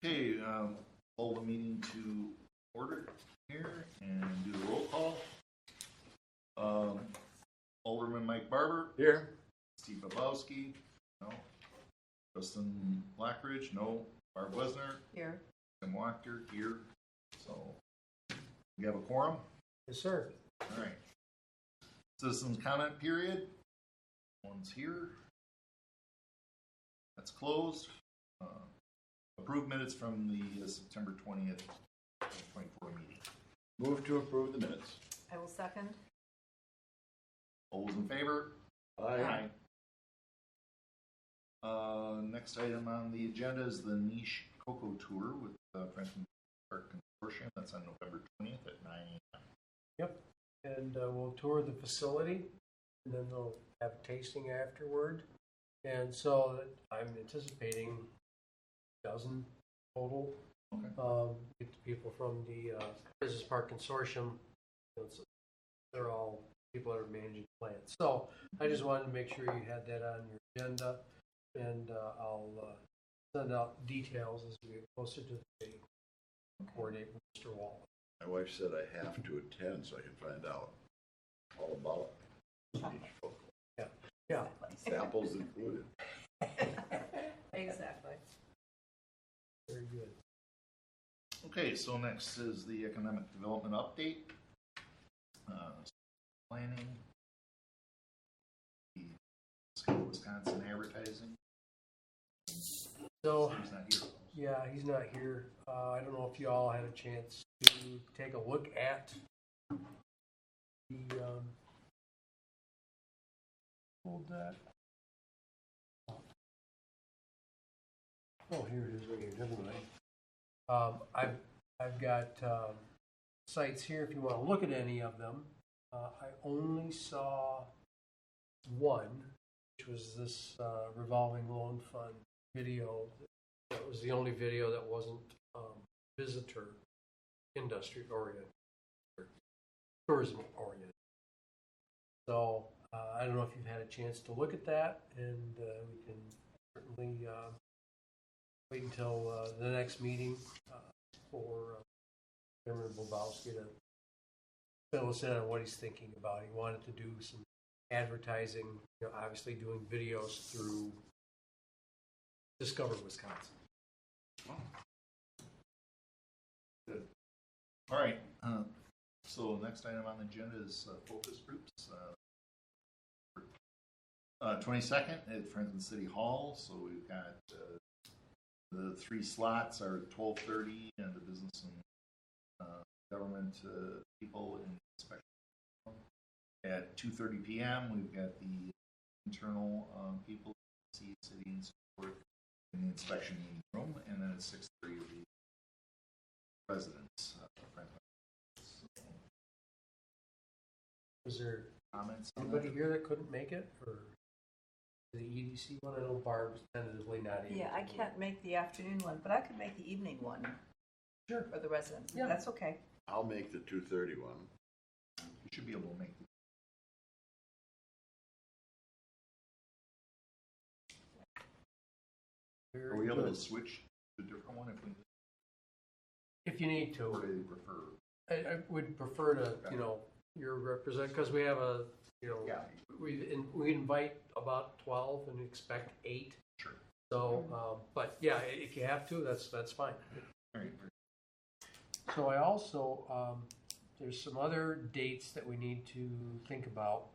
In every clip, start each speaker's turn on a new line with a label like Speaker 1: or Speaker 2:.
Speaker 1: Okay, hold the meeting to order here and do the roll call. Alderman Mike Barber.
Speaker 2: Here.
Speaker 1: Steve Babowski. No. Justin Blackridge. No. Barb Wesner.
Speaker 3: Here.
Speaker 1: Tim Wachter. Here. So, we have a quorum?
Speaker 2: Yes, sir.
Speaker 1: All right. Citizens comment period. One's here. That's closed. Approved minutes from the September 20th, 2024 meeting.
Speaker 2: Move to approve the minutes.
Speaker 3: I will second.
Speaker 1: All those in favor?
Speaker 2: Aye.
Speaker 1: Next item on the agenda is the Niche Cocoa Tour with Franklin Park Consortium. That's on November 20th at 9 a.m.
Speaker 4: Yep, and we'll tour the facility, and then they'll have a tasting afterward. And so I'm anticipating a dozen total.
Speaker 1: Okay.
Speaker 4: Get the people from the Business Park Consortium. They're all people that are managing plants. So I just wanted to make sure you had that on your agenda, and I'll send out details as we get closer to the date. Coordinate with Mr. Wallace.
Speaker 2: My wife said I have to attend so I can find out all about it.
Speaker 4: Yeah.
Speaker 2: Samples included.
Speaker 3: Exactly.
Speaker 4: Very good.
Speaker 1: Okay, so next is the economic development update. Planning. The Wisconsin advertising.
Speaker 4: So,
Speaker 1: He's not here.
Speaker 4: yeah, he's not here. I don't know if you all had a chance to take a look at the hold that. Oh, here it is right here. Never mind. I've got sites here if you want to look at any of them. I only saw one, which was this revolving loan fund video. That was the only video that wasn't visitor industry oriented, or tourism oriented. So I don't know if you've had a chance to look at that, and we can certainly wait until the next meeting for Chairman Babowski to fill us in on what he's thinking about. He wanted to do some advertising, obviously doing videos through Discover Wisconsin.
Speaker 1: Good. All right. So next item on the agenda is focus groups. 22nd at Franklin City Hall. So we've got the 3 slots are 12:30 and the business and government people in inspection. At 2:30 p.m. we've got the internal people, city and support in the inspection meeting room, and then at 6:30 the residents.
Speaker 4: Was there
Speaker 1: Comments?
Speaker 4: anybody here that couldn't make it, or the EDC one? I know Barb's tentatively not able.
Speaker 3: Yeah, I can't make the afternoon one, but I could make the evening one.
Speaker 4: Sure.
Speaker 3: For the residents.
Speaker 4: Yeah.
Speaker 3: That's okay.
Speaker 2: I'll make the 2:30 one.
Speaker 1: You should be able to make it.
Speaker 4: Very
Speaker 1: Are we able
Speaker 4: good.
Speaker 1: to switch to a different one
Speaker 4: If you need
Speaker 1: or
Speaker 4: to,
Speaker 1: do they prefer?
Speaker 4: I would prefer to, your represent, because we have a,
Speaker 1: Yeah.
Speaker 4: we invite about 12 and expect 8.
Speaker 1: Sure.
Speaker 4: So, but yeah, if you have to, that's fine.
Speaker 1: All right.
Speaker 4: So I also, there's some other dates that we need to think about.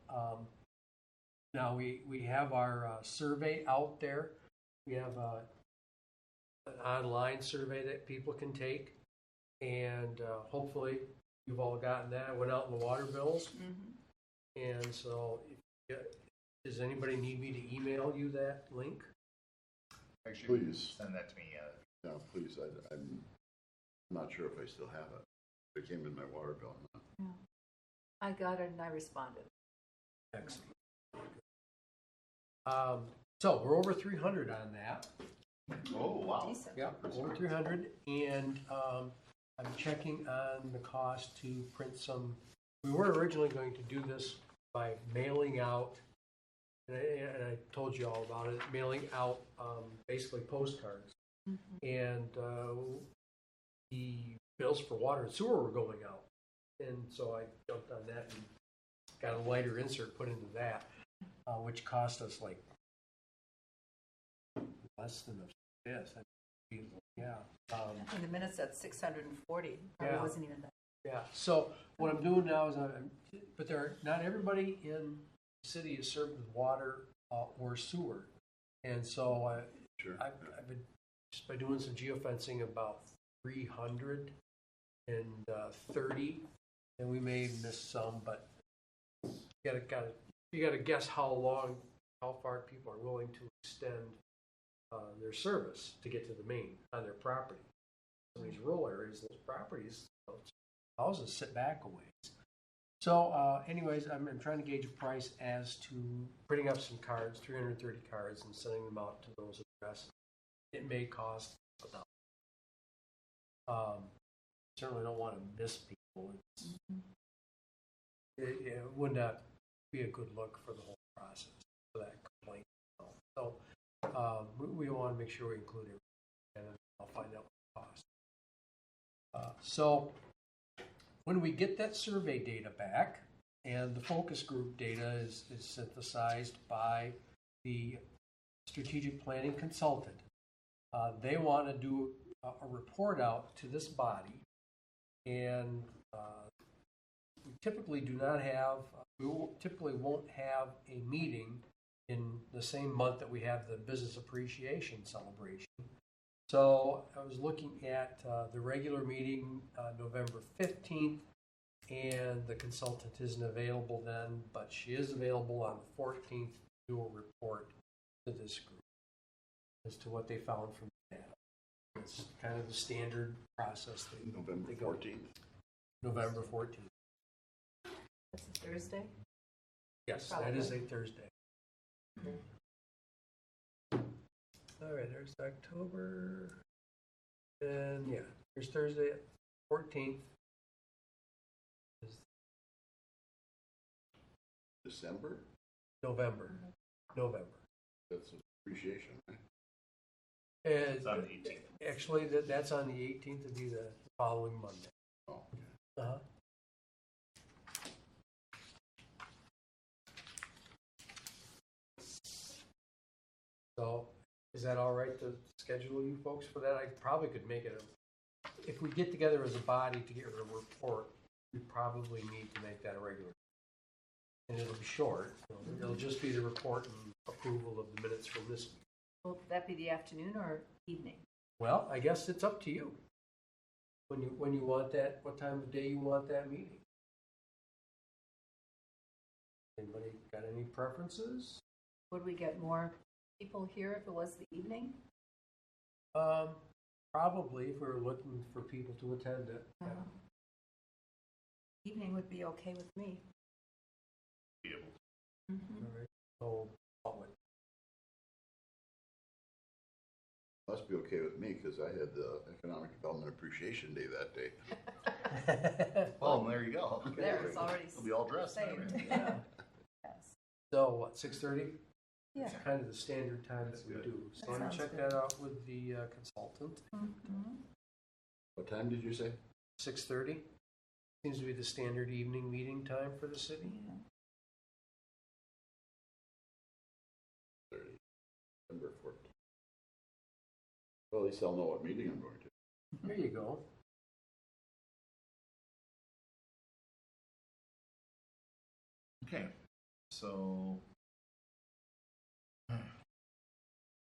Speaker 4: Now we have our survey out there. We have an online survey that people can take, and hopefully you've all gotten that. It went out in the water bills, and so does anybody need me to email you that link?
Speaker 1: Actually,
Speaker 2: Please.
Speaker 1: send that to me.
Speaker 2: No, please. I'm not sure if I still have it. It came in my water bill.
Speaker 3: I got it and I responded.
Speaker 4: Excellent. So we're over 300 on that.
Speaker 1: Oh, wow.
Speaker 3: Decent.
Speaker 4: Yeah, over 300, and I'm checking on the cost to print some. We were originally going to do this by mailing out, and I told you all about it, mailing out basically postcards and the bills for water and sewer were going out. And so I jumped on that and got a lighter insert put into that, which cost us like less than a fifth. Yeah.
Speaker 3: In the minutes, that's 640. Probably
Speaker 4: Yeah.
Speaker 3: wasn't even that.
Speaker 4: Yeah. So what I'm doing now is but not everybody in the city is served with water or sewer. And so
Speaker 2: Sure.
Speaker 4: I've been just by doing some geofencing about 330, and we may miss some, but you gotta guess how far people are willing to extend their service to get to the main on their property. Some of these rural areas, those properties, houses sit back a ways. So, anyways, I'm trying to gauge a price as to printing up some cards, 330 cards, and sending them out to those addresses. It may cost $1. Certainly don't want to miss people. It would not be a good look for the whole process for that complaint. So we want to make sure we include it, and I'll find out what it costs. So when we get that survey data back, and the focus group data is synthesized by the strategic planning consultant, they want to do a report out to this body, and we typically won't have a meeting in the same month that we have the business appreciation celebration. So I was looking at the regular meeting November 15th, and the consultant isn't available then, but she is available on the 14th to do a report to this group as to what they found from the data. It's kind of the standard process.
Speaker 2: November 14th.
Speaker 4: November 14th.
Speaker 3: That's a Thursday?
Speaker 4: Yes,
Speaker 3: Probably.
Speaker 4: that is a Thursday. All right, there's October. And yeah, there's Thursday, 14th.
Speaker 2: December?
Speaker 4: November.
Speaker 2: That's an appreciation, right?
Speaker 4: And
Speaker 1: It's on the 18th.
Speaker 4: actually, that's on the 18th, it'd be the following Monday.
Speaker 2: Oh, okay.
Speaker 4: Uh-huh. So, is that all right to schedule you folks for that? I probably could make it if we get together as a body to get rid of a report, we probably need to make that a regular. And it'll be short. It'll just be the report and approval of the minutes from this week.
Speaker 3: Will that be the afternoon or evening?
Speaker 4: Well, I guess it's up to you. When you want that, what time of day you want that meeting? Anybody got any preferences?
Speaker 3: Would we get more people here if it was the evening?
Speaker 4: Probably if we were looking for people to attend it.
Speaker 3: Evening would be okay with me.
Speaker 1: Be able to.
Speaker 3: Mm-hmm.
Speaker 4: All right. So,
Speaker 2: Must be okay with me, because I had the Economic Development Appreciation Day that day.
Speaker 1: Well, and there you go.
Speaker 3: There, it's already
Speaker 1: We'll be all dressed and
Speaker 3: saved.
Speaker 1: everything.
Speaker 3: Yeah. Yes.
Speaker 4: So what, 6:30?
Speaker 3: Yeah.
Speaker 4: It's kind of the standard time that we
Speaker 1: That's
Speaker 4: do.
Speaker 3: That
Speaker 4: So let me
Speaker 3: sounds
Speaker 4: check
Speaker 3: good.
Speaker 4: that out with the consultant.
Speaker 3: Mm-hmm.
Speaker 2: What time did you say?
Speaker 4: 6:30 seems to be the standard evening meeting time for the city.
Speaker 3: Yeah.
Speaker 2: 30. December 14th. Well, at least I'll know what meeting I'm going to.
Speaker 4: There you go.
Speaker 1: Okay, so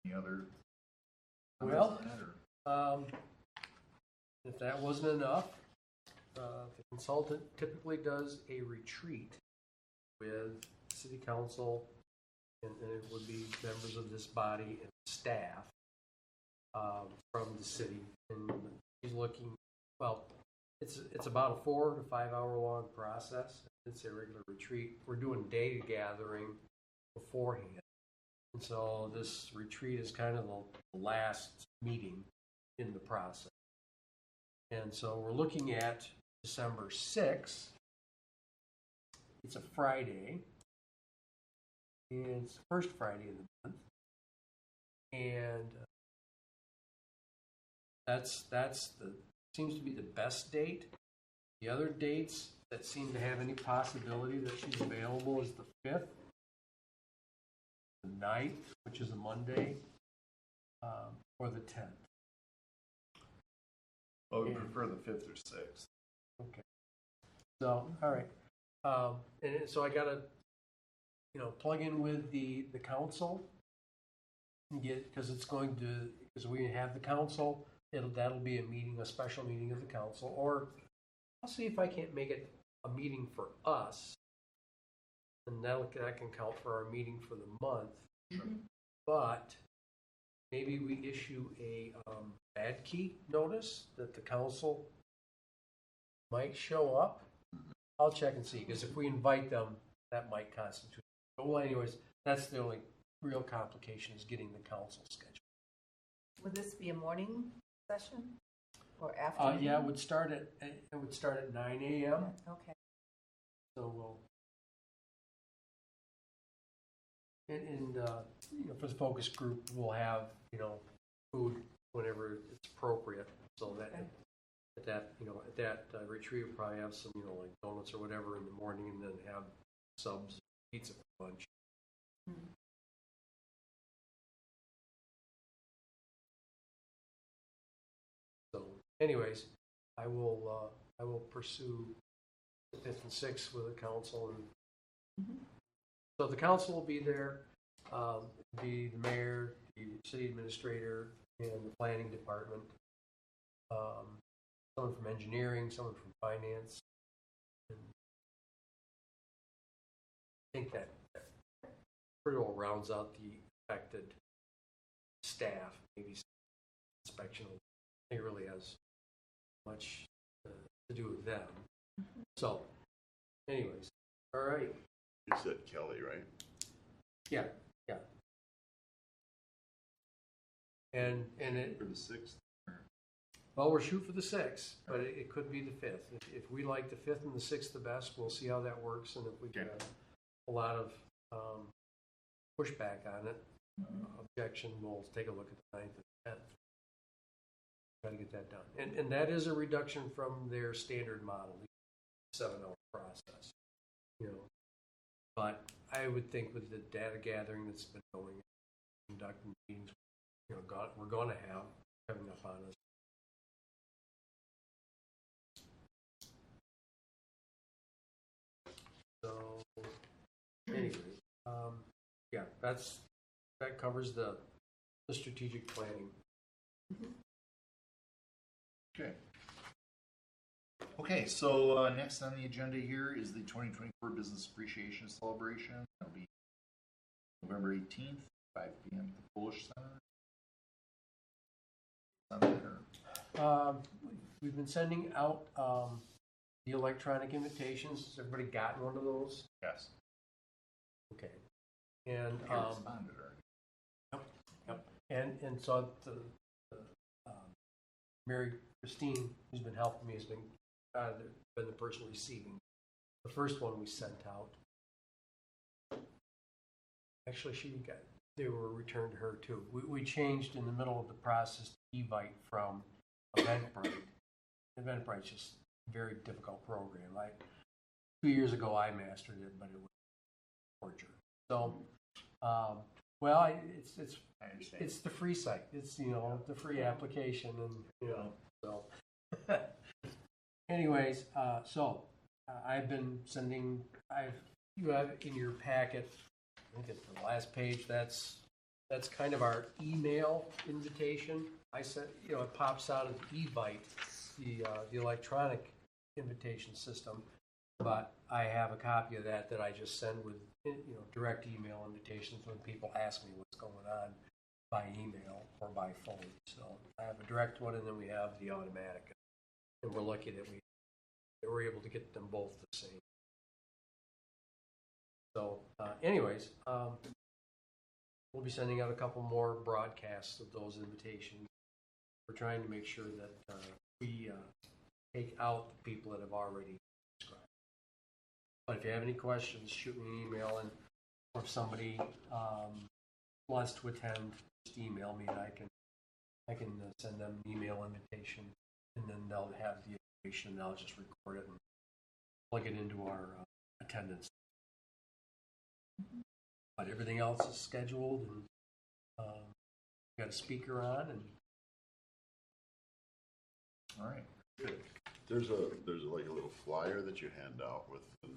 Speaker 1: any other?
Speaker 4: Well,
Speaker 1: comments on that, or-
Speaker 4: If that wasn't enough, the consultant typically does a retreat with city council, and it would be members of this body and staff from the city. And he's looking, well, it's about a 4 to 5 hour long process. It's a regular retreat. We're doing data gathering beforehand. And so this retreat is kind of the last meeting in the process. And so we're looking at December 6th. It's a Friday. And it's the first Friday of the month. And that's seems to be the best date. The other dates that seem to have any possibility that she's available is the 5th, the 9th, which is a Monday, or the 10th.
Speaker 1: Well, we prefer the 5th or 6th.
Speaker 4: Okay. So, all right. So I got to, plug in with the council and because we have the council, that'll be a special meeting of the council, or I'll see if I can't make it a meeting for us, and that can count for our meeting for the month. But maybe we issue a bad key notice that the council might show up. I'll check and see, because if we invite them, that might constitute. But well, anyways, that's the only real complication is getting the council scheduled.
Speaker 3: Would this be a morning session or afternoon?
Speaker 4: Yeah, it would start at 9 a.m.
Speaker 3: Okay.
Speaker 4: So we'll. And for the focus group, we'll have food whenever it's appropriate, so that at that retreat we'll probably have some like donuts or whatever in the morning, and then have subs, pizza for lunch. So, anyways, I will pursue the 5th and 6th with the council, and so the council will be there. Be the mayor, the city administrator, and the planning department. Someone from engineering, someone from finance. And I think that pretty well rounds out the affected staff. Maybe some inspection. It really has much to do with them. So, anyways, all right.
Speaker 2: You said Kelly, right?
Speaker 4: Yeah. And it,
Speaker 1: For the 6th?
Speaker 4: well, we're shooting for the 6th, but it could be the 5th. If we like the 5th and the 6th the best, we'll see how that works. And if we get a lot of pushback on it, objection, we'll take a look at the 9th and 10th. Try to get that done. And that is a reduction from their standard model, the 7-hour process. But I would think with the data gathering that's been going, conducting meetings, we're going to have coming up on us. So, anyway, that covers the strategic planning.
Speaker 1: Okay, so next on the agenda here is the 2024 Business Appreciation Celebration. That'll be November 18th, 5 p.m. at the Polish Center.
Speaker 4: We've been sending out the electronic invitations. Has everybody gotten one of those?
Speaker 1: Yes.
Speaker 4: Okay. And
Speaker 1: I responded already.
Speaker 4: Yep. And so the Mary Christine, who's been helping me, has been the person receiving the first one we sent out. Actually, they were returned to her too. We changed in the middle of the process to Evite from Eventbrite. Eventbrite's just a very difficult program. 2 years ago I mastered it, but it was torture. So, it's the free site. It's the free application, and so. Anyways, I've been sending. You have in your packet. I think it's the last page. That's kind of our email invitation. I sent. It pops out of Evite, the electronic invitation system. But I have a copy of that I just send with direct email invitations when people ask me what's going on by email or by phone. So I have a direct one, and then we have the automatic. And we're lucky that we're able to get them both the same. So, anyways, we'll be sending out a couple more broadcasts of those invitations. We're trying to make sure that we take out the people that have already subscribed. But if you have any questions, shoot me an email, or if somebody wants to attend, just email me, and I can I can send them an email invitation, and then they'll have the information, and I'll just record it and plug it into our attendance. But everything else is scheduled, and got a speaker on, and
Speaker 1: All right, good.
Speaker 2: There's like a little flyer that you hand out with the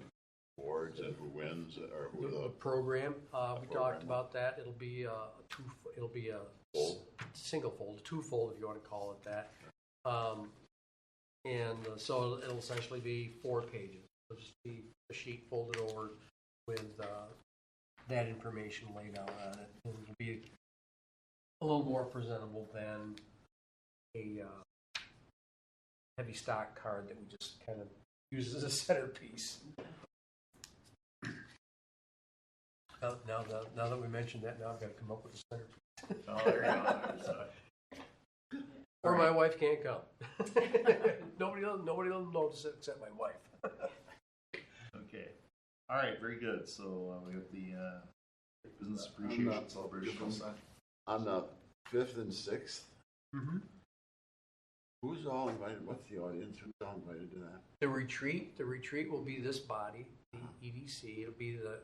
Speaker 2: awards and who wins or who
Speaker 4: the
Speaker 2: the
Speaker 4: program. We
Speaker 2: program.
Speaker 4: talked about that. It'll be a
Speaker 2: Fold?
Speaker 4: single fold, two-fold if you want to call it that. So it'll essentially be 4 pages. It'll just be a sheet folded over with that information laid out on it. And it'll be a little more presentable than a heavy stock card that we just kind of use as a centerpiece. Now that we mentioned that, now I've got to come up with a centerpiece.
Speaker 1: Oh, there you go.
Speaker 4: Or my wife can't come. Nobody will notice it except my wife.
Speaker 1: Okay. All right, very good. So we have the business appreciation celebration.
Speaker 2: on the 5th and 6th.
Speaker 4: Mm-hmm.
Speaker 2: Who's all invited? What's the audience? Who's all invited to that?
Speaker 4: The retreat will be this body, the EDC. It'll be the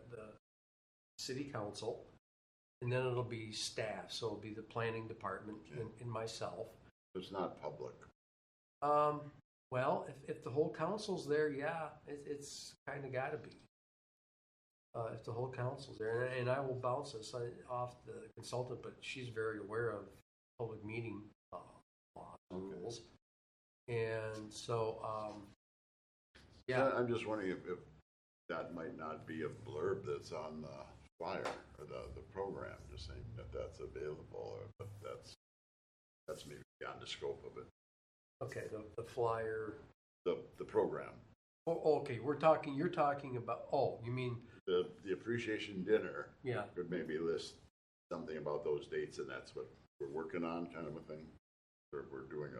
Speaker 4: city council, and then it'll be staff. So it'll be the planning department and myself.
Speaker 2: It's not public.
Speaker 4: Well, if the whole council's there, yeah, it's kind of got to be. If the whole council's there, and I will bounce this off the consultant, but she's very aware of public meeting laws and rules, and so yeah.
Speaker 2: I'm just wondering if that might not be a blurb that's on the flyer or the program, just saying that that's available, or but that's maybe beyond the scope of it.
Speaker 4: Okay, the flyer.
Speaker 2: The program.
Speaker 4: Oh, okay, you're talking about. Oh, you mean
Speaker 2: The appreciation dinner
Speaker 4: yeah?
Speaker 2: could maybe list something about those dates, and that's what we're working on, kind of a thing. We're doing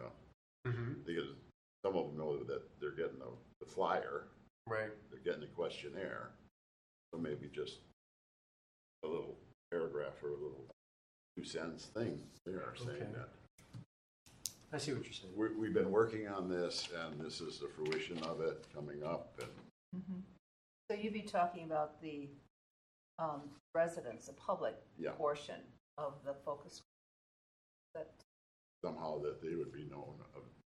Speaker 2: because some of them know that they're getting the flyer,
Speaker 4: Right.
Speaker 2: they're getting the questionnaire, so maybe just a little paragraph or a little 2-sentence thing there saying
Speaker 4: Okay.
Speaker 2: that
Speaker 4: I see what you're saying.
Speaker 2: we've been working on this, and this is the fruition of it coming up, and
Speaker 3: So you'd be talking about the residents, the public
Speaker 2: Yeah.
Speaker 3: portion of the focus group.
Speaker 2: somehow that they would be known,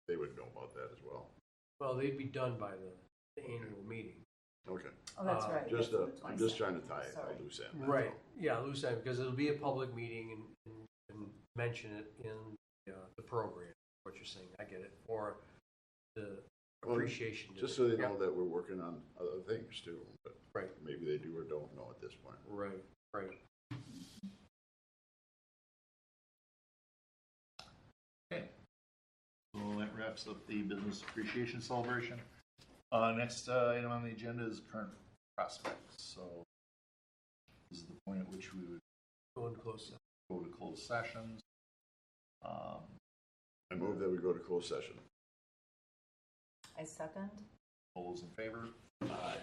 Speaker 2: they would know about that as well.
Speaker 4: Well, they'd be done by the annual meeting.
Speaker 2: Okay,
Speaker 3: Oh, that's right.
Speaker 2: just
Speaker 3: that's the
Speaker 2: I'm just
Speaker 3: 22nd.
Speaker 2: trying to tie it
Speaker 3: Sorry.
Speaker 2: a loose end. that's
Speaker 4: Right.
Speaker 2: all.
Speaker 4: Yeah, loose end, because it'll be a public meeting and mention it in the program. What you're saying, I get it. Or the
Speaker 2: Well,
Speaker 4: appreciation.
Speaker 2: Just so they
Speaker 4: Yeah.
Speaker 2: know that we're working on other things too, but
Speaker 4: Right.
Speaker 2: maybe they do or don't know at this point.
Speaker 4: Right. Right.
Speaker 1: Okay. So that wraps up the business appreciation celebration. Next item on the agenda is current prospects. So this is the point at which we would
Speaker 4: Going close.
Speaker 1: go to closed sessions.
Speaker 2: I move that we go to closed session.
Speaker 3: I second.
Speaker 1: All those in favor?
Speaker 3: Aye.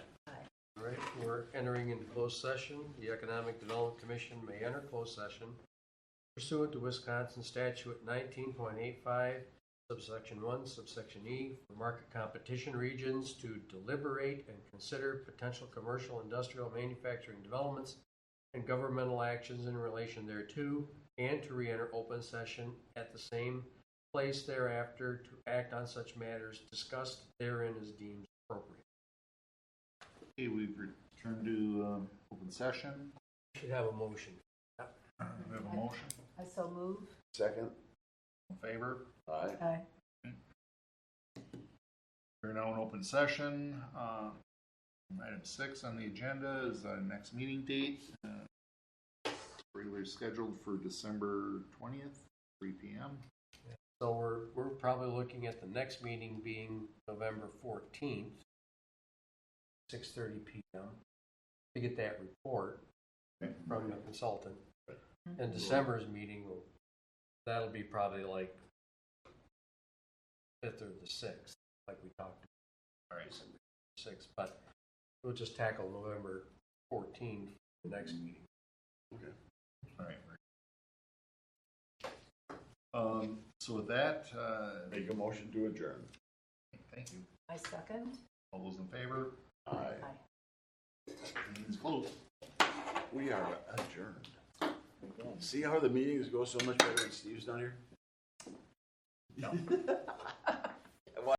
Speaker 4: All right, we're entering into closed session. The Economic Development Commission may enter closed session pursuant to Wisconsin Statute 19.85, subsection 1, subsection E, for market competition regions to deliberate and consider potential commercial, industrial, manufacturing developments and governmental actions in relation thereto, and to re-enter open session at the same place thereafter to act on such matters discussed therein as deemed appropriate.
Speaker 1: Okay, we've returned to open session.
Speaker 4: Should have a motion.
Speaker 1: We have a motion.
Speaker 3: I so move.
Speaker 2: Second?
Speaker 1: In favor?
Speaker 2: Aye.
Speaker 3: Aye.
Speaker 1: We're now in open session. Item 6 on the agenda is our next meeting date. Regularly scheduled for December 20th, 3 p.m.
Speaker 4: So we're probably looking at the next meeting being November 14th, 6:30 p.m. to get that report from the consultant. And December's meeting, that'll be probably like 5th or the 6th, like we talked about.
Speaker 1: All right.
Speaker 4: December 6th, but we'll just tackle November 14th, the next meeting.
Speaker 2: Okay.
Speaker 1: All right. So with that,
Speaker 2: Make a motion to adjourn.
Speaker 1: thank you.
Speaker 3: I second.
Speaker 1: All those in favor?
Speaker 2: Aye.
Speaker 1: Meeting's closed.
Speaker 2: We are adjourned. See how the meetings go so much better when Steve's not here?
Speaker 1: No.